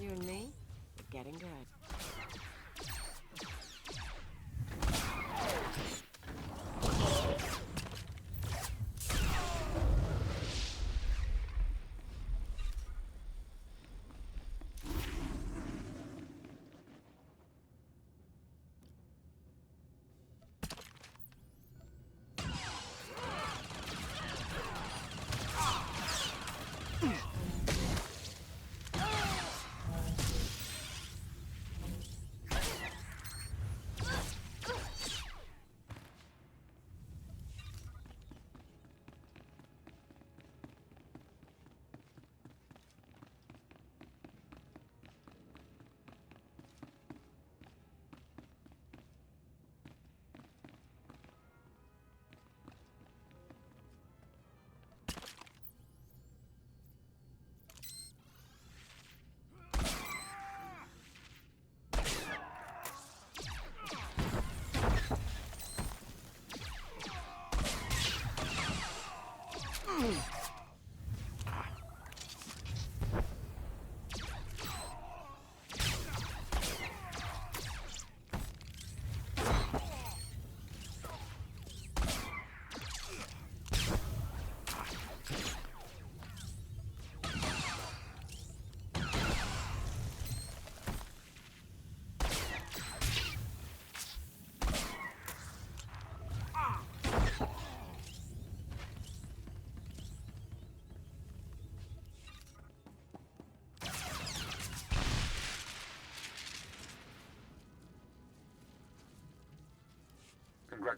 You and me, we're getting good.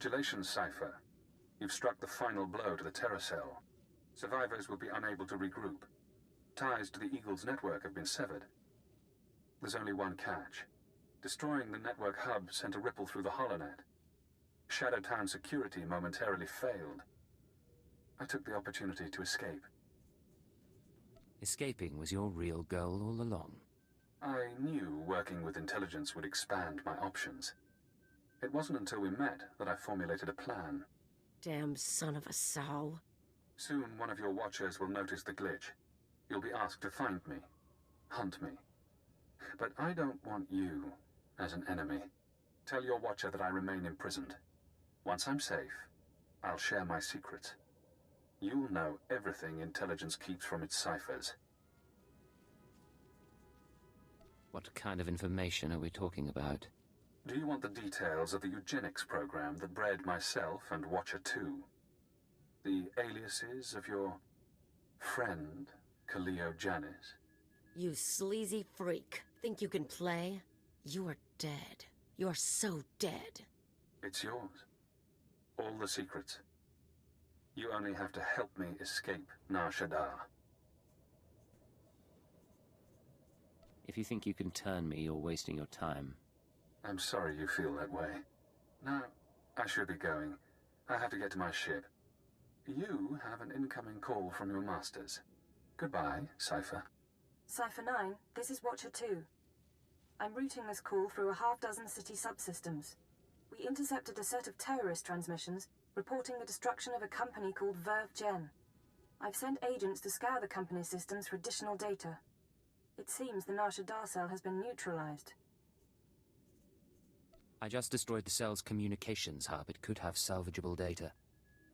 Congratulations, Cypher. You've struck the final blow to the Terror Cell. Survivors will be unable to regroup. Ties to the Eagle's network have been severed. There's only one catch. Destroying the network hub sent a ripple through the holonet. Shadow Town security momentarily failed. I took the opportunity to escape. Escaping was your real goal all along. I knew working with intelligence would expand my options. It wasn't until we met that I formulated a plan. Damn son of a sow. Soon one of your watchers will notice the glitch. You'll be asked to find me, hunt me. But I don't want you as an enemy. Tell your watcher that I remain imprisoned. Once I'm safe, I'll share my secrets. You'll know everything intelligence keeps from its ciphers. What kind of information are we talking about? Do you want the details of the eugenics program that bred myself and Watcher 2? The aliases of your friend, Kaleo Janis? You sleazy freak. Think you can play? You are dead. You're so dead. It's yours. All the secrets. You only have to help me escape Nar Shaddaa. If you think you can turn me, you're wasting your time. I'm sorry you feel that way. Now, I should be going. I have to get to my ship. You have an incoming call from your masters. Goodbye, Cypher. Cypher 9, this is Watcher 2. I'm routing this call through a half-dozen city subsystems. We intercepted a set of terrorist transmissions reporting the destruction of a company called Verve Gen. I've sent agents to scour the company's systems for additional data. It seems the Shaddaa cell has been neutralized. I just destroyed the cell's communications hub. It could have salvageable data.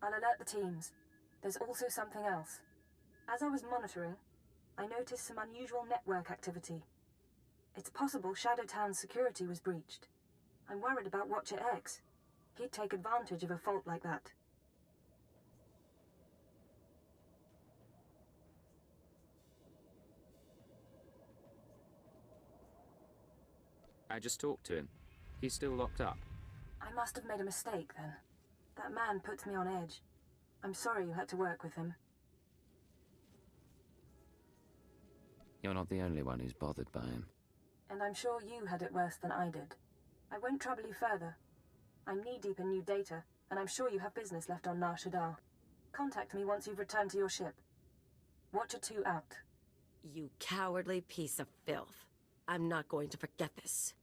I'll alert the teams. There's also something else. As I was monitoring, I noticed some unusual network activity. It's possible Shadowtown's security was breached. I'm worried about Watcher X. He'd take advantage of a fault like that. I just talked to him. He's still locked up. I must have made a mistake then. That man puts me on edge. I'm sorry you had to work with him. You're not the only one who's bothered by him. And I'm sure you had it worse than I did. I won't trouble you further. I'm knee-deep in new data, and I'm sure you have business left on Shaddaa. Contact me once you've returned to your ship. Watcher 2 out. You cowardly piece of filth. I'm not going to forget this.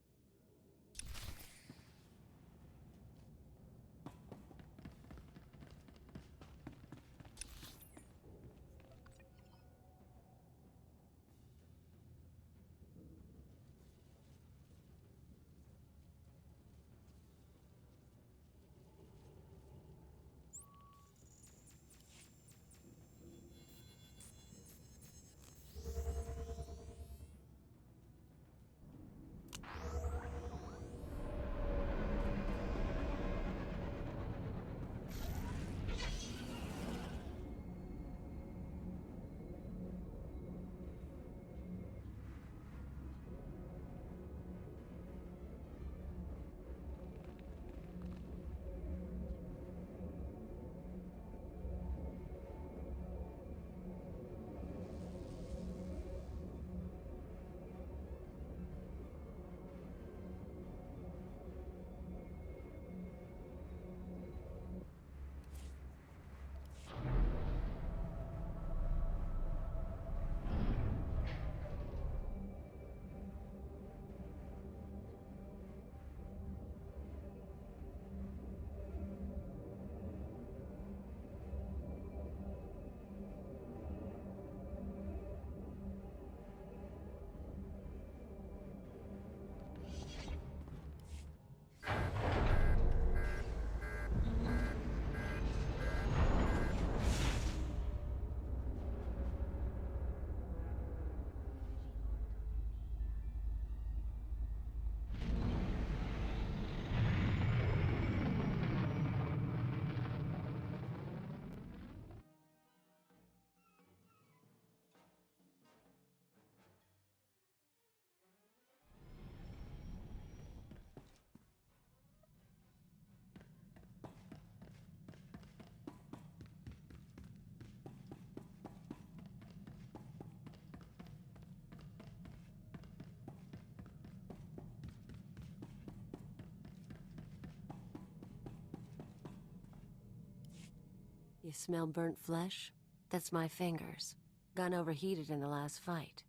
You smell burnt flesh? That's my fingers. Gun overheated in the last fight.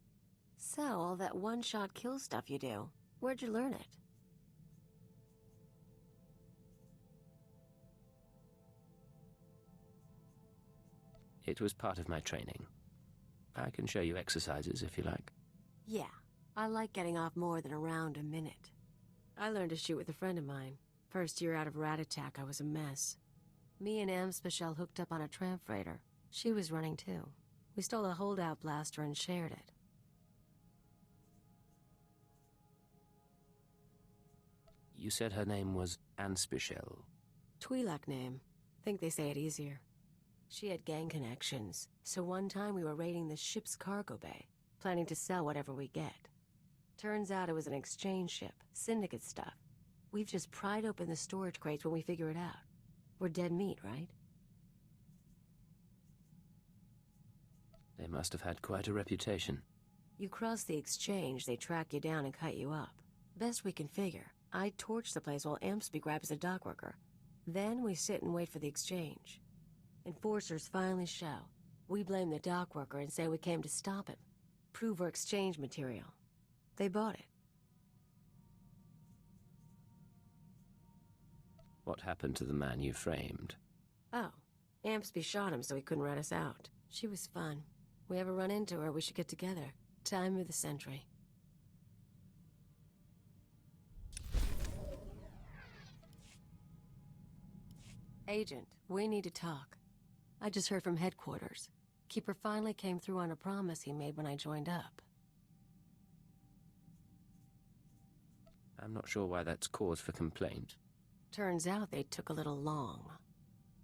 So, all that one-shot kill stuff you do, where'd you learn it? It was part of my training. I can show you exercises if you like. Yeah, I like getting off more than a round a minute. I learned to shoot with a friend of mine. First year out of Rat Attack, I was a mess. Me and Em Special hooked up on a tramp freighter. She was running too. We stole a holdout blaster and shared it. You said her name was Anspichel. Twi'lek name. Think they say it easier. She had gang connections, so one time we were raiding the ship's cargo bay, planning to sell whatever we get. Turns out it was an exchange ship, syndicate stuff. We've just pried open the storage crates when we figure it out. We're dead meat, right? They must have had quite a reputation. You cross the exchange, they track you down and cut you up. Best we can figure, I torch the place while Ampsby grabs the dock worker. Then we sit and wait for the exchange. Enforcers finally show. We blame the dock worker and say we came to stop him. Prove we're exchange material. They bought it. What happened to the man you framed? Oh, Ampsby shot him so he couldn't rat us out. She was fun. We ever run into her, we should get together. Time of the century. Agent, we need to talk. I just heard from headquarters. Keeper finally came through on a promise he made when I joined up. I'm not sure why that's cause for complaint. Turns out they took a little long.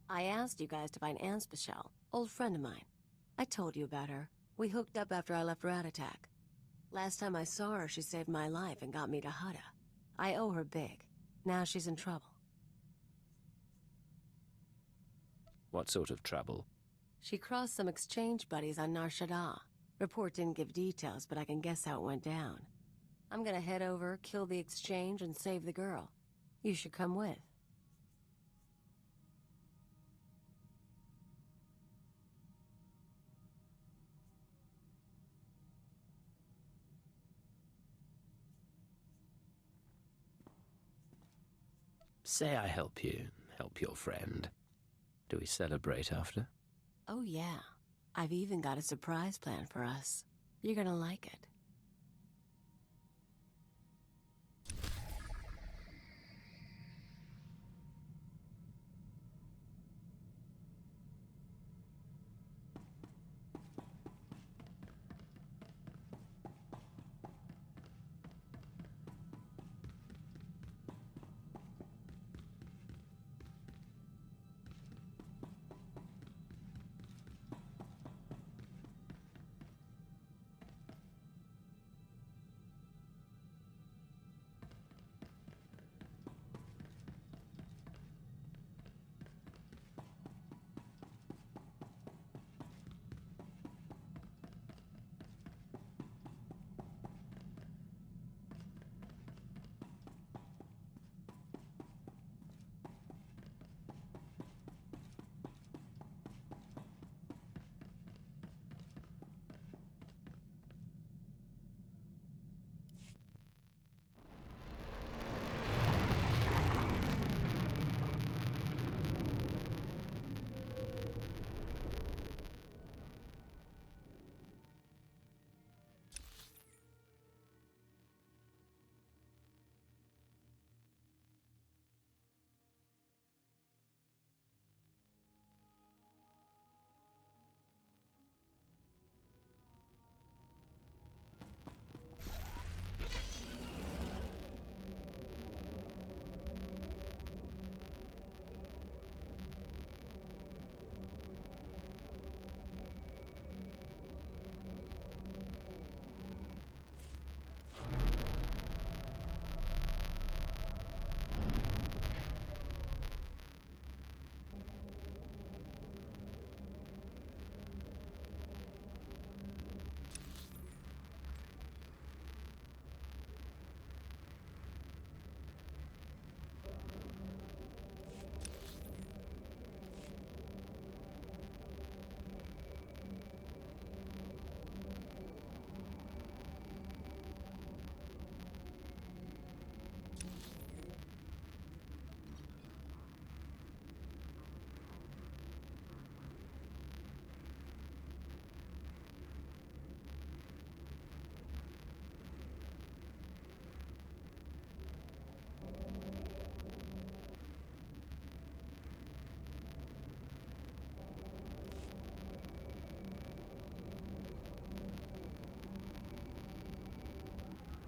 I asked you guys to find Anspachel, old friend of mine. I told you about her. We hooked up after I left Rat Attack. Last time I saw her, she saved my life and got me to Shaddaa. I owe her big. Now she's in trouble. What sort of trouble? She crossed some exchange buddies on Nar Shaddaa. Report didn't give details, but I can guess how it went down. I'm gonna head over, kill the exchange, and save the girl. You should come with. Say I help you, help your friend. Do we celebrate after? Oh yeah. I've even got a surprise plan for us. You're gonna like it.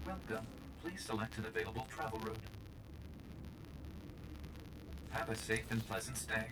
Welcome. Please select an available travel route. Have a safe and pleasant stay.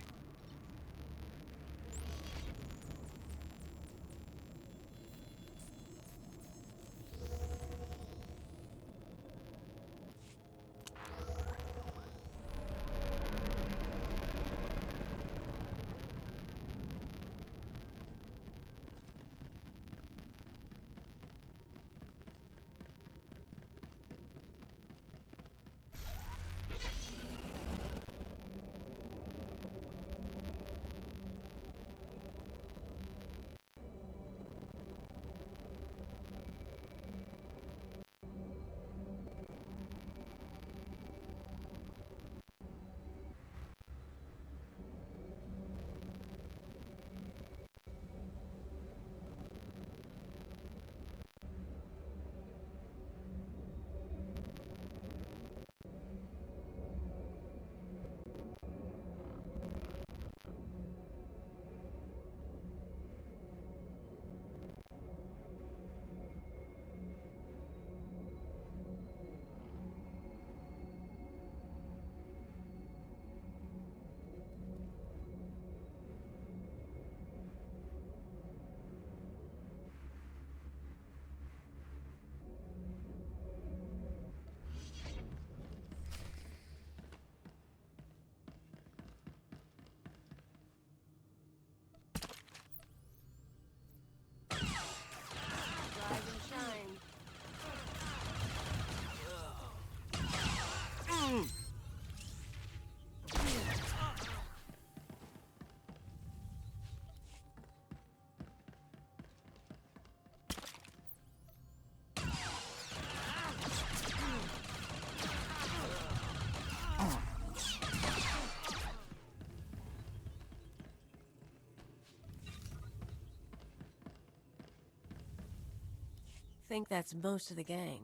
think that's most of the gang.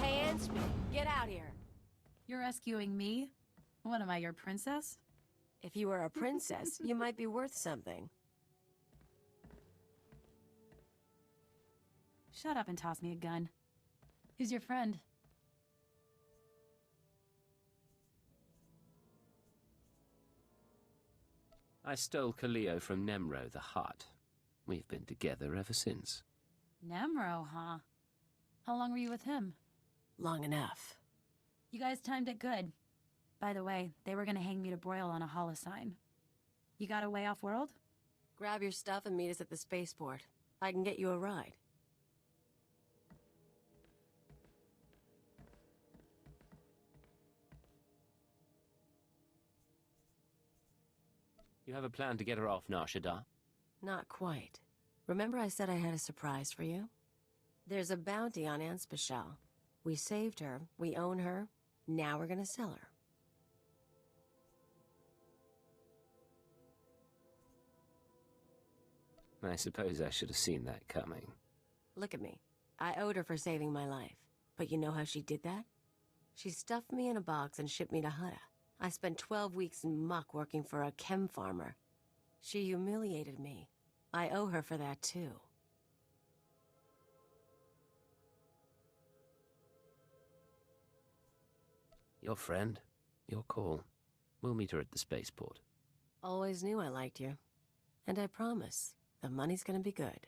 Hey, Ansby, get out here. You're rescuing me? What am I, your princess? If you were a princess, you might be worth something. Shut up and toss me a gun. Who's your friend? I stole Kaleo from Nemro the Hutt. We've been together ever since. Nemro, huh? How long were you with him? Long enough. You guys timed it good. By the way, they were gonna hang me to broil on a holosign. You got a way off-world? Grab your stuff and meet us at the spaceport. I can get you a ride. You have a plan to get her off now, Shaddaa? Not quite. Remember I said I had a surprise for you? There's a bounty on Anspashel. We saved her, we own her, now we're gonna sell her. I suppose I should have seen that coming. Look at me. I owed her for saving my life. But you know how she did that? She stuffed me in a box and shipped me to Shaddaa. I spent 12 weeks in muck working for a chem farmer. She humiliated me. I owe her for that too. Your friend, your call. We'll meet her at the spaceport. Always knew I liked you. And I promise, the money's gonna be good.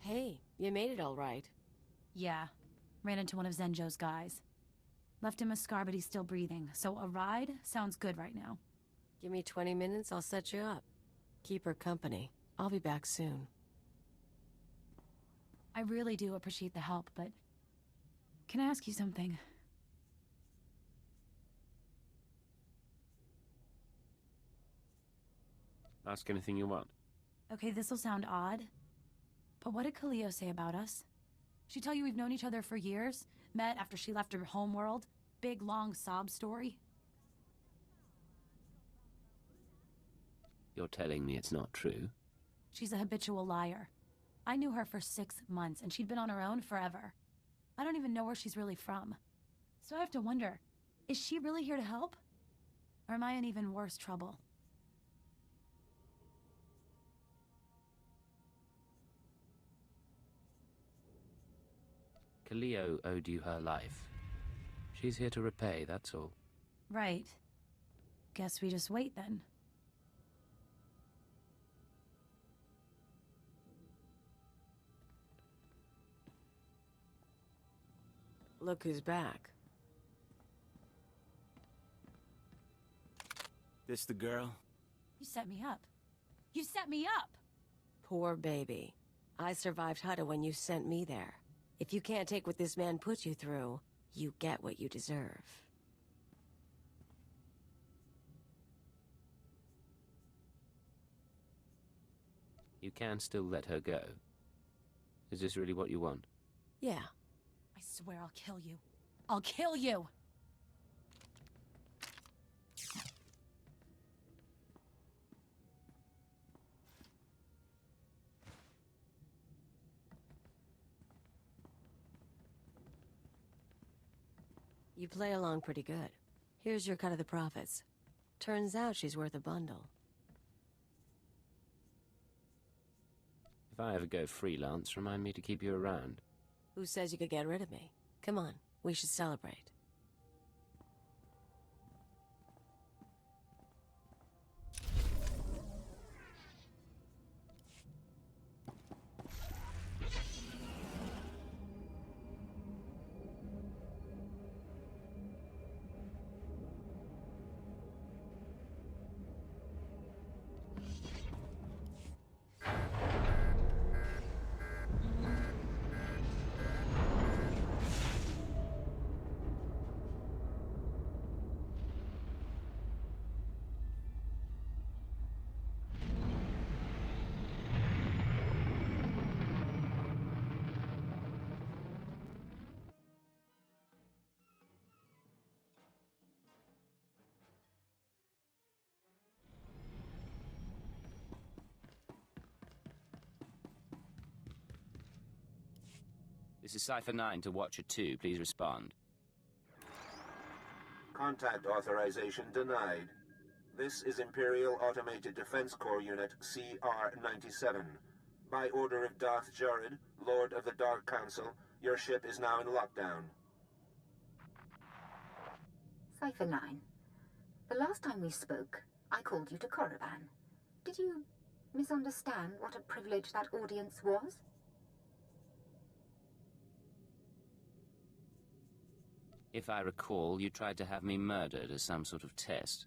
Hey, you made it all right. Yeah. Ran into one of Zenjo's guys. Left him a scar, but he's still breathing, so a ride sounds good right now. Give me 20 minutes, I'll set you up. Keep her company. I'll be back soon. I really do appreciate the help, but... Can I ask you something? Ask anything you want. Okay, this'll sound odd, but what did Kaleo say about us? She tell you we've known each other for years? Met after she left her homeworld? Big, long sob story? You're telling me it's not true? She's a habitual liar. I knew her for 6 months, and she'd been on her own forever. I don't even know where she's really from. So I have to wonder, is she really here to help? Or am I in even worse trouble? Kaleo owed you her life. She's here to repay, that's all. Right. Guess we just wait then. Look who's back. This the girl? You set me up. You set me up! Poor baby. I survived Shaddaa when you sent me there. If you can't take what this man put you through, you get what you deserve. You can still let her go. Is this really what you want? Yeah. I swear I'll kill you. I'll kill you! You play along pretty good. Here's your cut of the profits. Turns out she's worth a bundle. If I ever go freelance, remind me to keep you around. Who says you could get rid of me? Come on, we should celebrate. This is Cypher 9 to Watcher 2. Please respond. Contact authorization denied. This is Imperial Automated Defense Corps Unit CR-97. By order of Darth Jared, Lord of the Dark Council, your ship is now in lockdown. Cypher 9. The last time we spoke, I called you to Korriban. Did you misunderstand what a privilege that audience was? If I recall, you tried to have me murdered as some sort of test.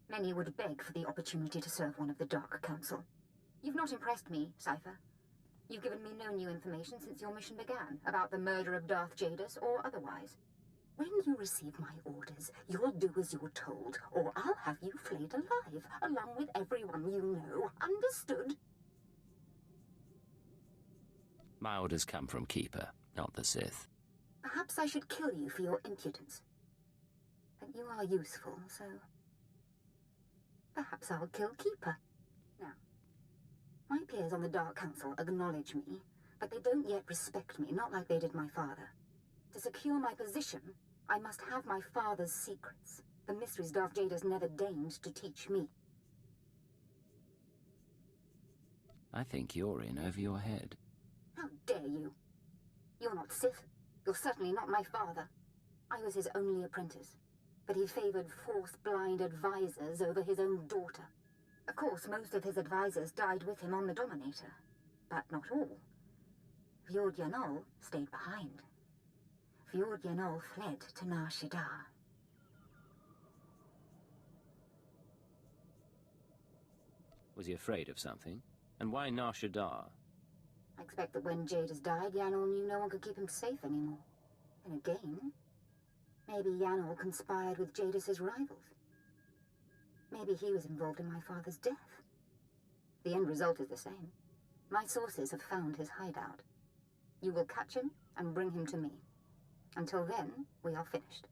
Many would beg for the opportunity to serve one of the Dark Council. You've not impressed me, Cypher. You've given me no new information since your mission began, about the murder of Darth Jadus or otherwise. When you receive my orders, you'll do as you're told, or I'll have you flayed alive, along with everyone you know. Understood? My orders come from Keeper, not the Sith. Perhaps I should kill you for your impudence. But you are useful, so... perhaps I'll kill Keeper. Now, my peers on the Dark Council acknowledge me, but they don't yet respect me, not like they did my father. To secure my position, I must have my father's secrets, the mysteries Darth Jadus never deigned to teach me. I think you're in over your head. How dare you? You're not Sith. You're certainly not my father. I was his only apprentice, but he favored Force-blind advisors over his own daughter. Of course, most of his advisors died with him on the Dominator, but not all. Fjord Yanol stayed behind. Fjord Yanol fled to Nar Shaddaa. Was he afraid of something? And why Nar Shaddaa? I expect that when Jadus died, Yanol knew no one could keep him safe anymore. And again, maybe Yanol conspired with Jadus's rivals. Maybe he was involved in my father's death. The end result is the same. My sources have found his hideout. You will catch him and bring him to me. Until then, we are finished.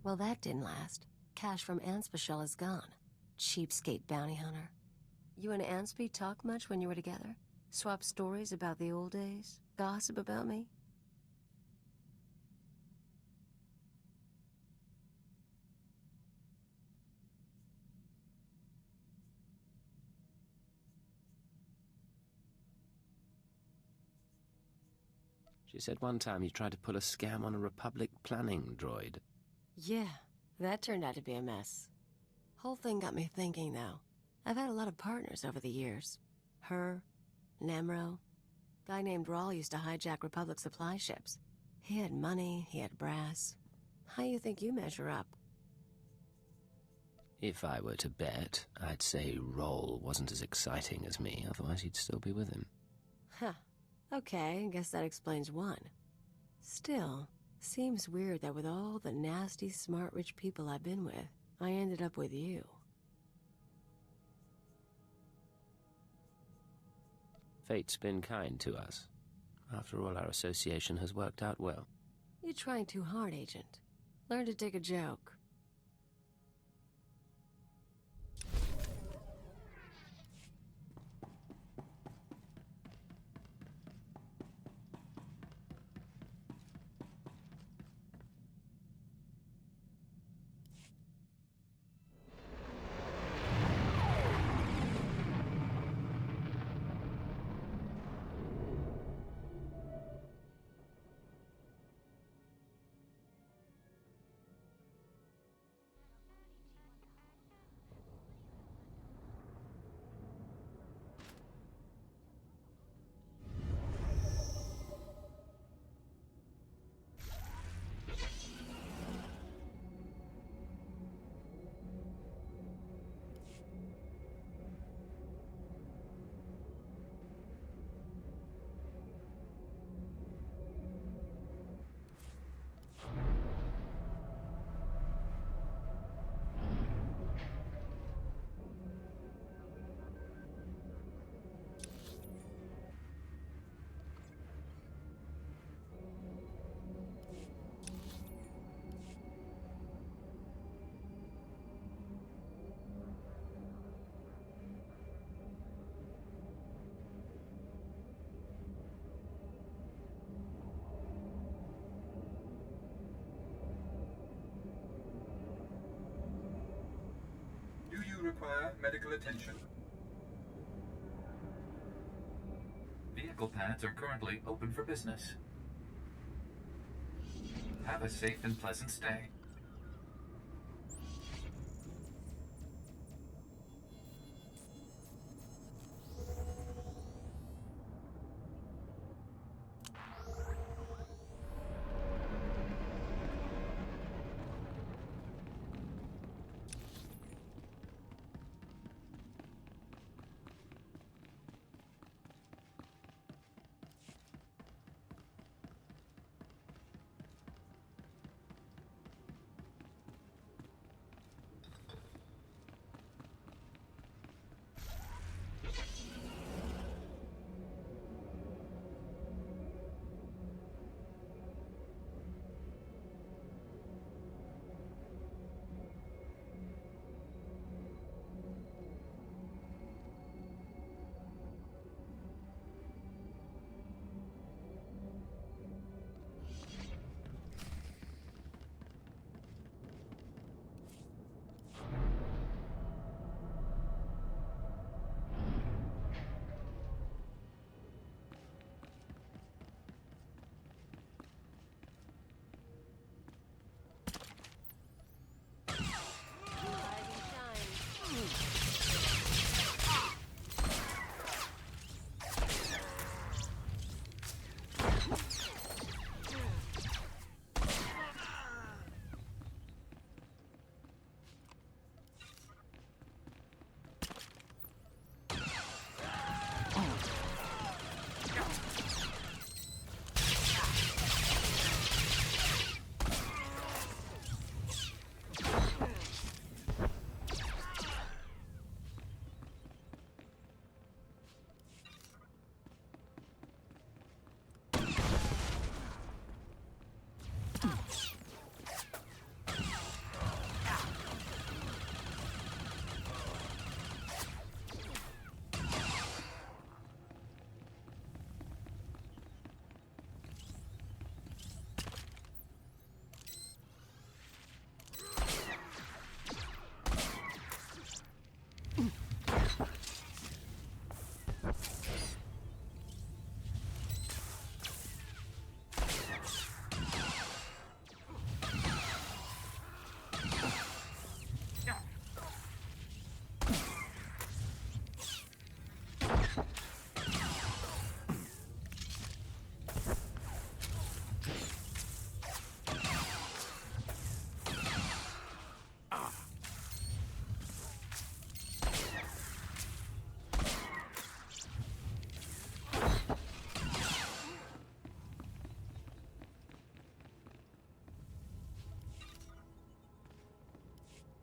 Well, that didn't last. Cash from Anspecial is gone. Cheapskate bounty hunter. You and Anspe talk much when you were together? Swap stories about the old days? Gossip about me? She said one time you tried to pull a scam on a Republic planning droid. Yeah, that turned out to be a mess. Whole thing got me thinking, though. I've had a lot of partners over the years. Her, Nemro. Guy named Rawl used to hijack Republic supply ships. He had money, he had brass. How you think you measure up? If I were to bet, I'd say Roll wasn't as exciting as me, otherwise he'd still be with him. Huh. Okay, I guess that explains one. Still, seems weird that with all the nasty, smart, rich people I've been with, I ended up with you. Fate's been kind to us. After all, our association has worked out well. You're trying too hard, Agent. Learn to take a joke. you require medical attention? Vehicle pads are currently open for business. Have a safe and pleasant stay.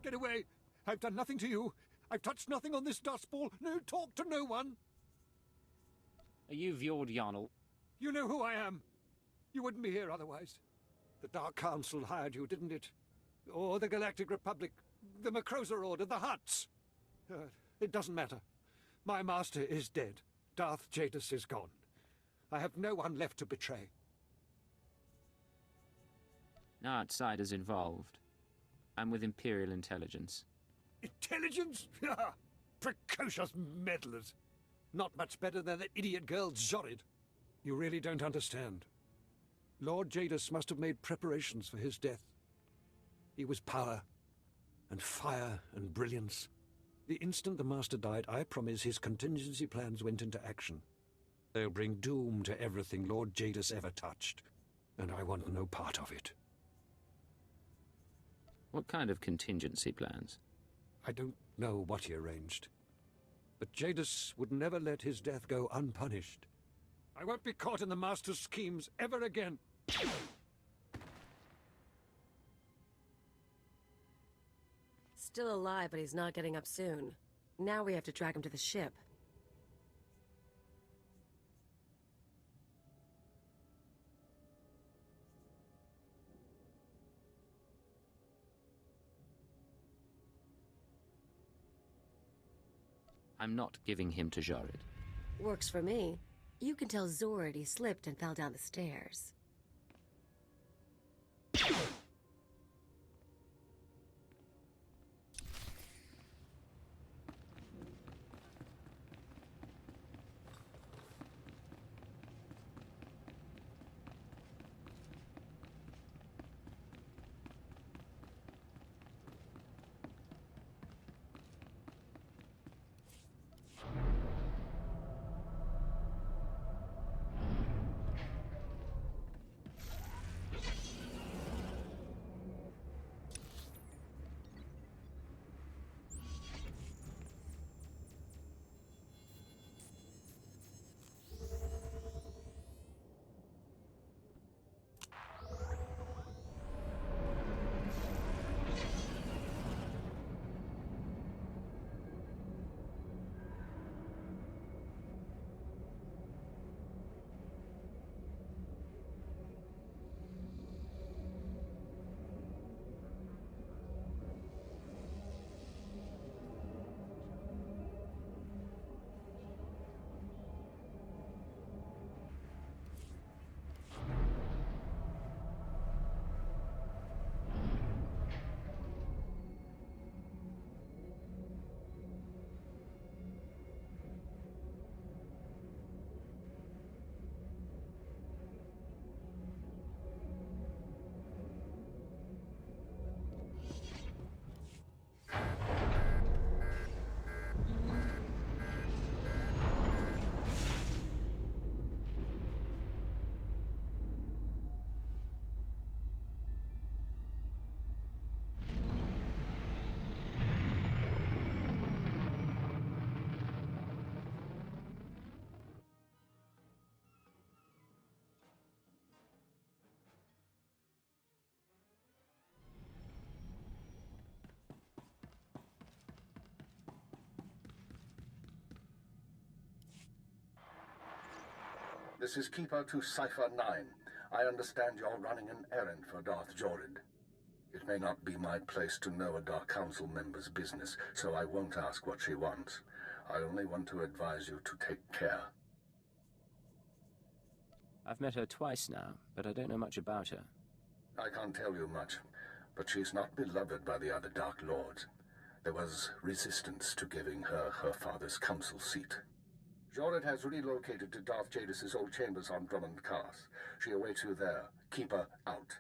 Get away! I've done nothing to you. I've touched nothing on this dust ball. No talk to no one. Are you Vjord Jarl? You know who I am. You wouldn't be here otherwise. The Dark Council hired you, didn't it? Or the Galactic Republic, the Macrosa Order, the Hutts. It doesn't matter. My master is dead. Darth Jadis is gone. I have no one left to betray. No outsiders involved. I'm with Imperial Intelligence. Intelligence? Precocious meddlers. Not much better than that idiot girl Zorid. You really don't understand. Lord Jadis must have made preparations for his death. He was power, and fire, and brilliance. The instant the Master died, I promise his contingency plans went into action. They'll bring doom to everything Lord Jadis ever touched, and I want no part of it. What kind of contingency plans? I don't know what he arranged, but Jadis would never let his death go unpunished. I won't be caught in the Master's schemes ever again. Still alive, but he's not getting up soon. Now we have to track him to the ship. I'm not giving him to Zorid. Works for me. You can tell Zorid he slipped and fell down the stairs. This is Keeper to Cipher 9. I understand you're running an errand for Darth Jorid. It may not be my place to know a Dark Council member's business, so I won't ask what she wants. I only want to advise you to take care. I've met her twice now, but I don't know much about her. I can't tell you much, but she's not beloved by the other Dark Lords. There was resistance to giving her her father's council seat. Jorid has relocated to Darth Jadis's old chambers on Drummond Carth. She awaits you there. Keep her out.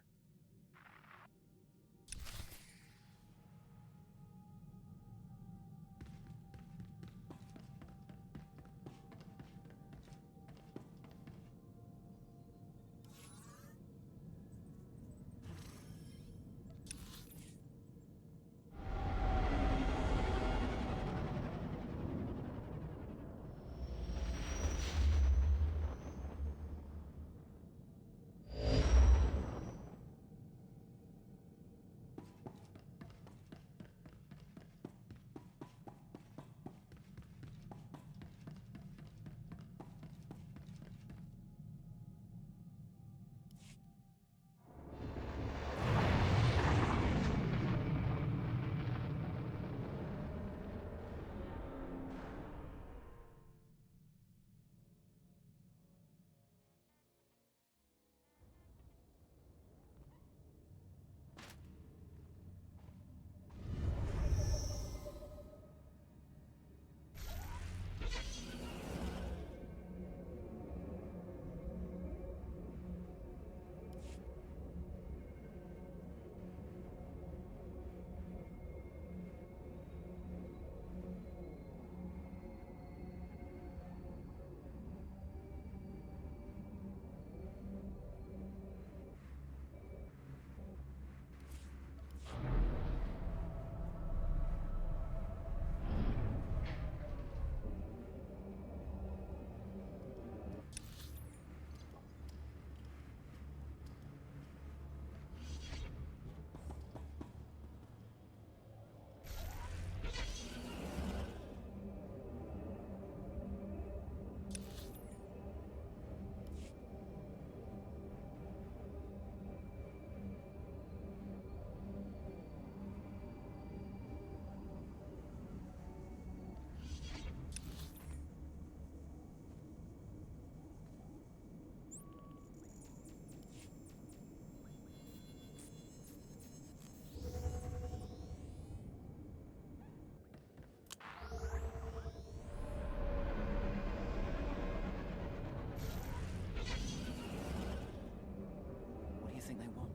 Think they want?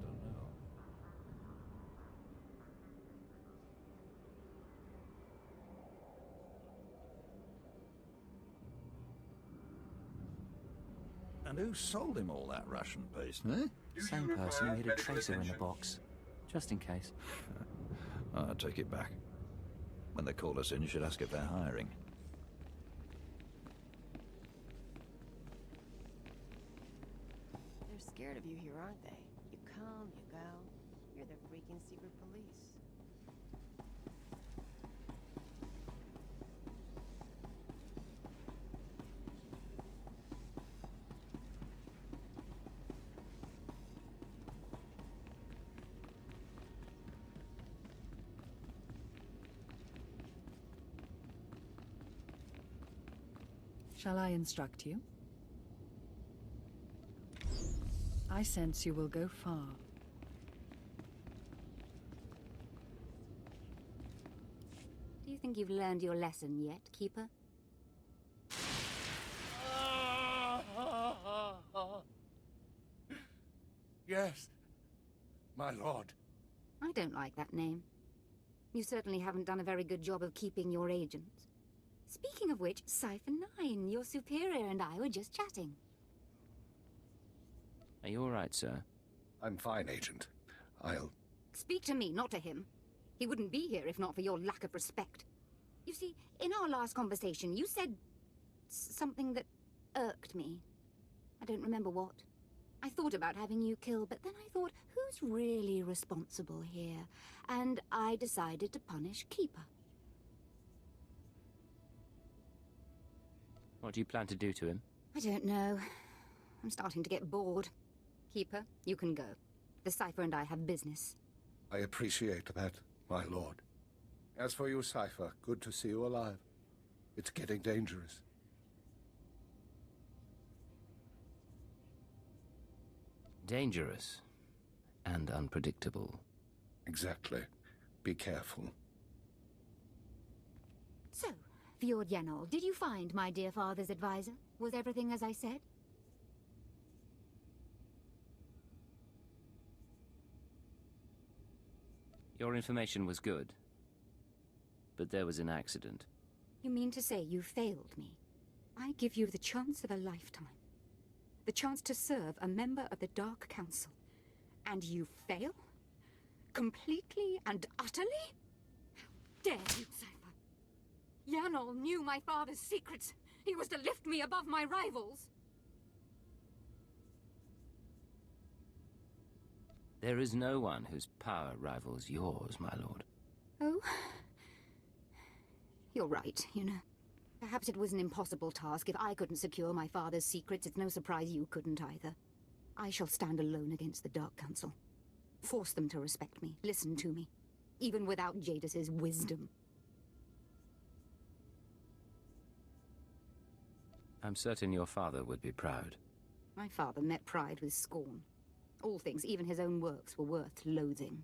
Don't know. And who sold him all that Russian paste, eh? Same person who hid a tracer in the box, just in case. I take it back. When they call us in, you should ask if they're hiring. They're scared of you here, aren't they? You come, you go. You're their freaking secret police. Shall I instruct you? I sense you will go far. Do you think you've learned your lesson yet, Keeper? Yes, my lord. I don't like that name. You certainly haven't done a very good job of keeping your agents. Speaking of which, Cipher 9, your superior and I were just chatting. Are you all right, sir? I'm fine, Agent. I'll... Speak to me, not to him. He wouldn't be here if not for your lack of respect. You see, in our last conversation, you said something that irked me. I don't remember what. I thought about having you killed, but then I thought, who's really responsible here? And I decided to punish Keeper. What do you plan to do to him? I don't know. I'm starting to get bored. Keeper, you can go. The Cypher and I have business. I appreciate that, my lord. As for you, Cypher, good to see you alive. It's getting dangerous. Dangerous and unpredictable. Exactly. Be careful. So, Fjord Yanol, did you find my dear father's advisor? Was everything as I said? Your information was good, but there was an accident. You mean to say you failed me? I give you the chance of a lifetime. The chance to serve a member of the Dark Council. And you fail? Completely and utterly? How dare you, Cypher? Yanol knew my father's secrets. He was to lift me above my rivals. There is no one whose power rivals yours, my lord. Oh? You're right, you know. Perhaps it was an impossible task. If I couldn't secure my father's secrets, it's no surprise you couldn't either. I shall stand alone against the Dark Council. Force them to respect me, listen to me, even without Jadis's wisdom. I'm certain your father would be proud. My father met pride with scorn. All things, even his own works, were worth loathing.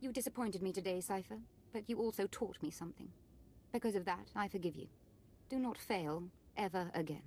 You disappointed me today, Cypher, but you also taught me something. Because of that, I forgive you. Do not fail ever again.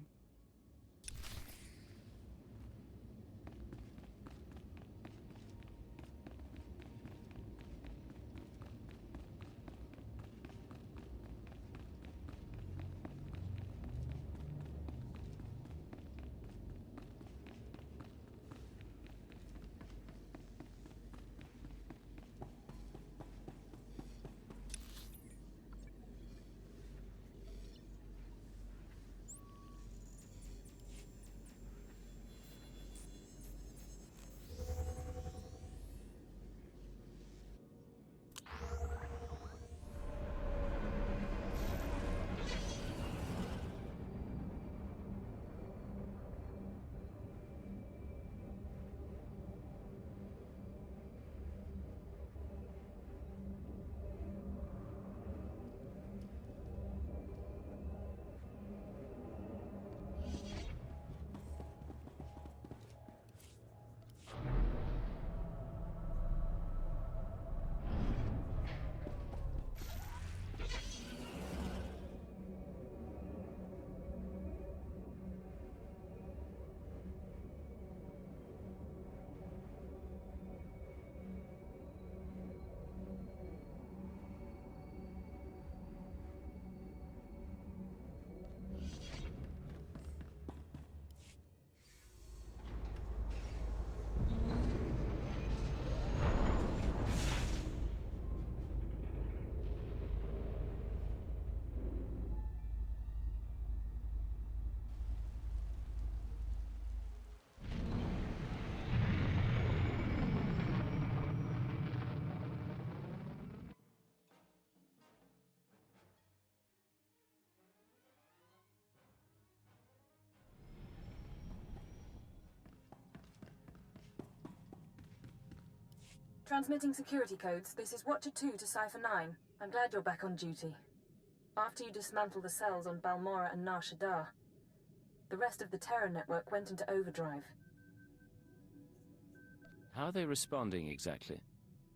Transmitting security codes, this is Watcher 2 to Cypher 9. I'm glad you're back on duty. After you dismantled the cells on Balmora and Nar Shaddaa, the rest of the Terra network went into overdrive. How are they responding exactly?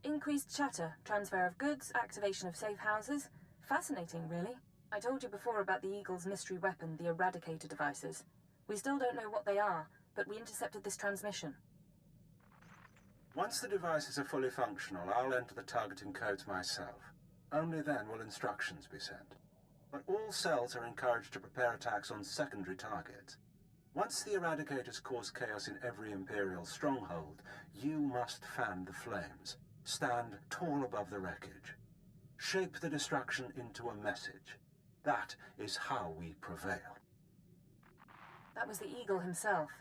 Increased chatter, transfer of goods, activation of safe houses. Fascinating, really. I told you before about the Eagle's mystery weapon, the Eradicator devices. We still don't know what they are, but we intercepted this transmission. Once the devices are fully functional, I'll enter the targeting codes myself. Only then will instructions be sent. But all cells are encouraged to prepare attacks on secondary targets. Once the Eradicators cause chaos in every Imperial stronghold, you must fan the flames. Stand tall above the wreckage. Shape the destruction into a message. That is how we prevail. That was the Eagle himself.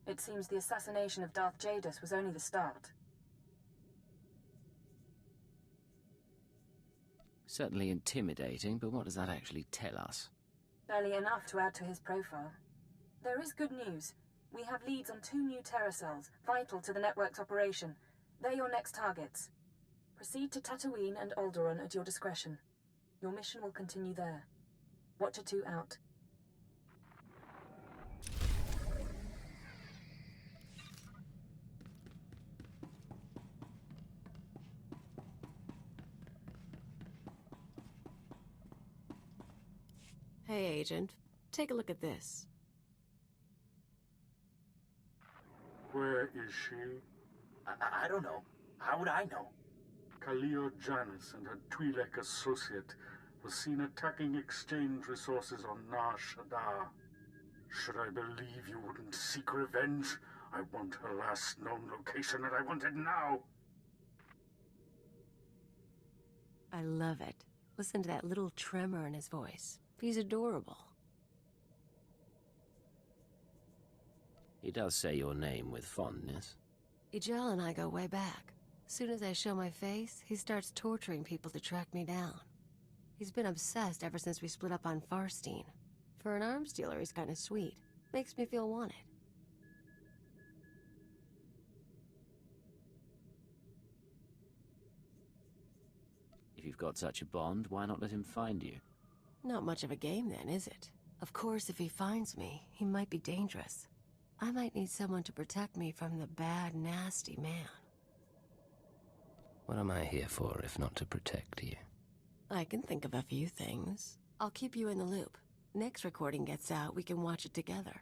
It seems the assassination of Darth Jadis was only the start. Certainly intimidating, but what does that actually tell us? Barely enough to add to his profile. There is good news. We have leads on 2 new terracells, vital to the network's operation. They're your next targets. Proceed to Tatooine and Alderaan at your discretion. Your mission will continue there. Watcher 2 out. Hey, Agent. Take a look at this. Where is she? I don't know. How would I know? Khalil Janus and her Twi'lek associate was seen attacking exchange resources on Nar Shaddaa. Should I believe you wouldn't seek revenge? I want her last known location, and I want it now! I love it. Listen to that little tremor in his voice. He's adorable. He does say your name with fondness. Ijel and I go way back. As soon as I show my face, he starts torturing people to track me down. He's been obsessed ever since we split up on Farstein. For an arms dealer, he's kind of sweet. Makes me feel wanted. If you've got such a bond, why not let him find you? Not much of a game then, is it? Of course, if he finds me, he might be dangerous. I might need someone to protect me from the bad, nasty man. What am I here for if not to protect you? I can think of a few things. I'll keep you in the loop. Next recording gets out, we can watch it together.